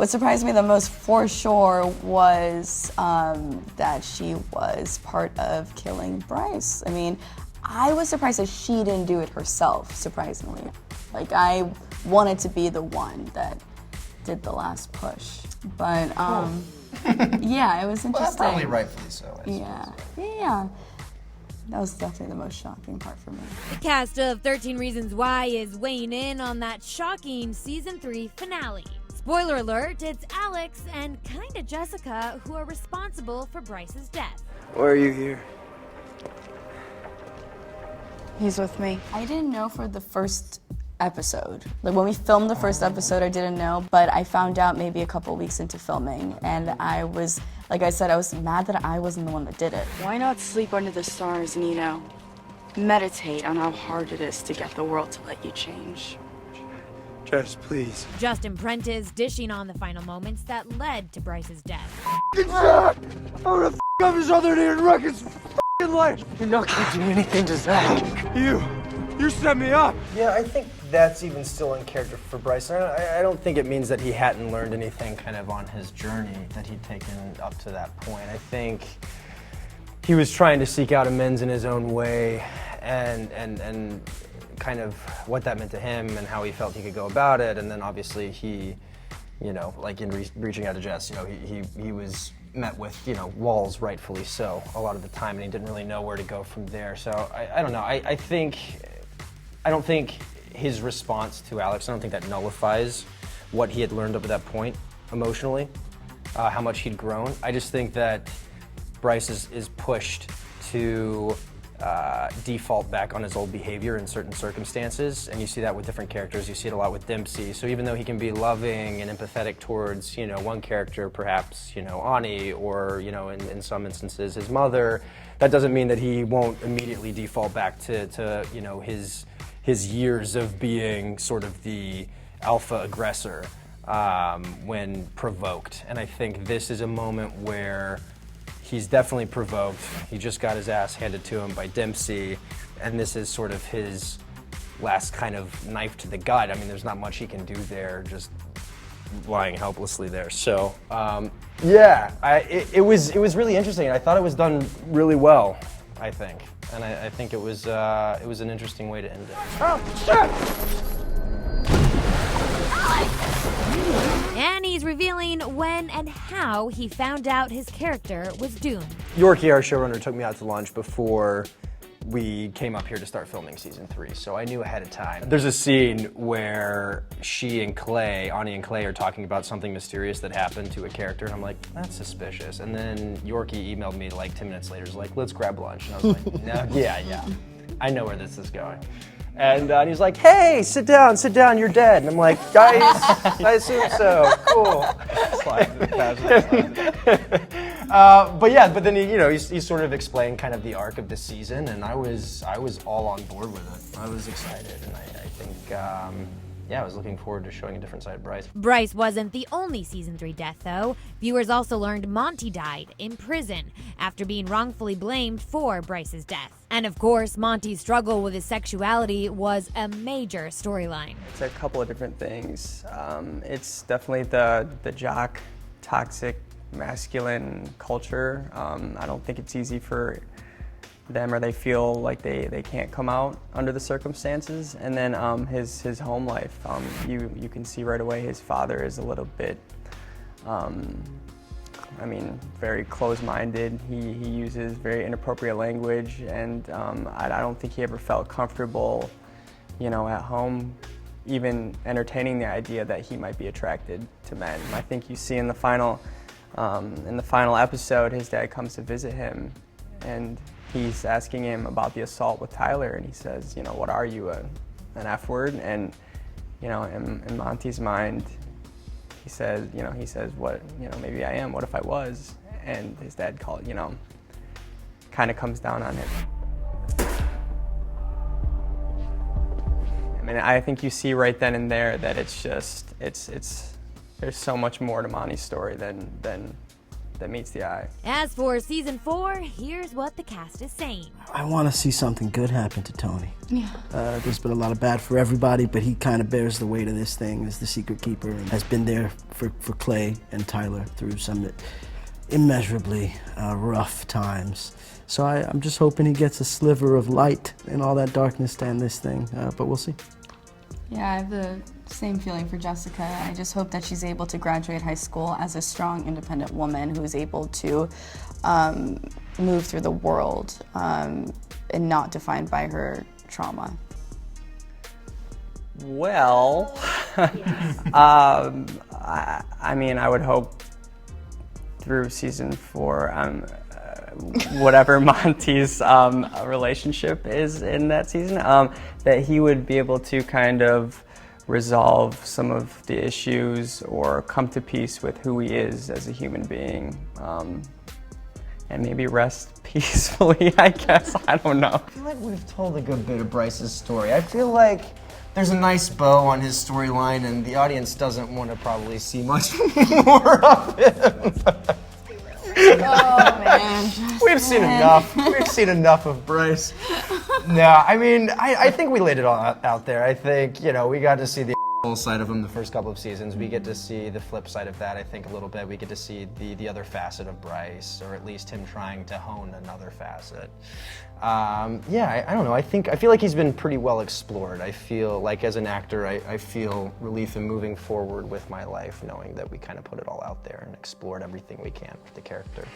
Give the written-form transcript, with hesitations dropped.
What surprised me the most for sure was that she was part of killing Bryce. I mean, I was surprised that she didn't do it herself, surprisingly. Like, I wanted to be the one that did the last push. But, yeah, it was interesting. Well, probably rightfully so. Yeah. That was definitely the most shocking part for me. The cast of 13 Reasons Why is weighing in on that shocking Season 3 finale. Spoiler alert, it's Alex and kinda Jessica who are responsible for Bryce's death. Why are you here? He's with me. I didn't know for the first episode. Like, when we filmed the first episode, I didn't know, but I found out maybe a couple weeks into filming, and I was, like I said, I was mad that I wasn't the one that did it. Why not sleep under the stars and, meditate on how hard it is to get the world to let you change? Jess, please. Justin Prentice dishing on the final moments that led to Bryce's death. Zach! I'm gonna up his other knee and wreck his life! You're not gonna do anything to Zach. You set me up! Yeah, I think that's even still in character for Bryce. I don't think it means that he hadn't learned anything kind of on his journey that he'd taken up to that point. I think he was trying to seek out amends in his own way and kind of what that meant to him and how he felt he could go about it. And then obviously he, like in reaching out to Jess, he was met with, walls, rightfully so, a lot of the time, and he didn't really know where to go from there. So I don't know. I don't think his response to Alex, I don't think that nullifies what he had learned up to that point emotionally, how much he'd grown. I just think that Bryce is pushed to default back on his old behavior in certain circumstances, and you see that with different characters. You see it a lot with Dempsey. So even though he can be loving and empathetic towards, one character, perhaps, Ani, or, in some instances his mother, that doesn't mean that he won't immediately default back to his years of being sort of the alpha aggressor when provoked. And I think this is a moment where he's definitely provoked. He just got his ass handed to him by Dempsey, and this is sort of his last kind of knife to the gut. I mean, there's not much he can do there, just lying helplessly there. So, it was really interesting. I thought it was done really well, I think. And I think it was an interesting way to end it. Oh, shit! And he's revealing when and how he found out his character was doomed. Yorkie, our showrunner, took me out to lunch before we came up here to start filming season 3, so I knew ahead of time. There's a scene where she and Clay, Ani and Clay, are talking about something mysterious that happened to a character, and I'm like, that's suspicious. And then Yorkie emailed me like 10 minutes later, he's like, let's grab lunch. And I was like, no, yeah, I know where this is going. And he's like, hey, sit down, you're dead. And I'm like, guys, I assume so, cool. But then he sort of explained kind of the arc of the season, and I was all on board with it. I was excited, and I think, I was looking forward to showing a different side of Bryce. Bryce wasn't the only Season 3 death, though. Viewers also learned Monty died in prison after being wrongfully blamed for Bryce's death. And of course, Monty's struggle with his sexuality was a major storyline. It's a couple of different things. It's definitely the jock, toxic, masculine culture. I don't think it's easy for them, or they feel like they can't come out under the circumstances. And then his home life, you can see right away his father is a little bit, very closed-minded. He uses very inappropriate language, and I don't think he ever felt comfortable, at home, even entertaining the idea that he might be attracted to men. I think you see in the final episode, his dad comes to visit him, and he's asking him about the assault with Tyler, and he says, what are you, an F word? And, in Monty's mind, he says, what, maybe I am, what if I was? And his dad kind of comes down on him. I mean, I think you see right then and there that it's there's so much more to Monty's story than meets the eye. As for season 4, here's what the cast is saying. I want to see something good happen to Tony. Yeah. There's been a lot of bad for everybody, but he kind of bears the weight of this thing as the secret keeper and has been there for Clay and Tyler through some immeasurably rough times. So I'm just hoping he gets a sliver of light in all that darkness to end this thing, but we'll see. Yeah, I have the same feeling for Jessica. I just hope that she's able to graduate high school as a strong, independent woman who is able to move through the world and not defined by her trauma. Well, I mean, I would hope through season 4, whatever Monty's relationship is in that season, that he would be able to kind of resolve some of the issues or come to peace with who he is as a human being, and maybe rest peacefully, I guess. I don't know. I feel like we've told a good bit of Bryce's story. I feel like there's a nice bow on his storyline, and the audience doesn't want to probably see much more of him. Oh man. We've seen enough. We've seen enough of Bryce. No, I mean, I think we laid it all out there. I think, you know, we got to see the side of him the first couple of seasons. We get to see the flip side of that, I think, a little bit. We get to see the other facet of Bryce, or at least him trying to hone another facet. Yeah, I don't know. I feel like he's been pretty well explored. I feel like as an actor, I feel relief in moving forward with my life, knowing that we kind of put it all out there and explored everything we can with the character.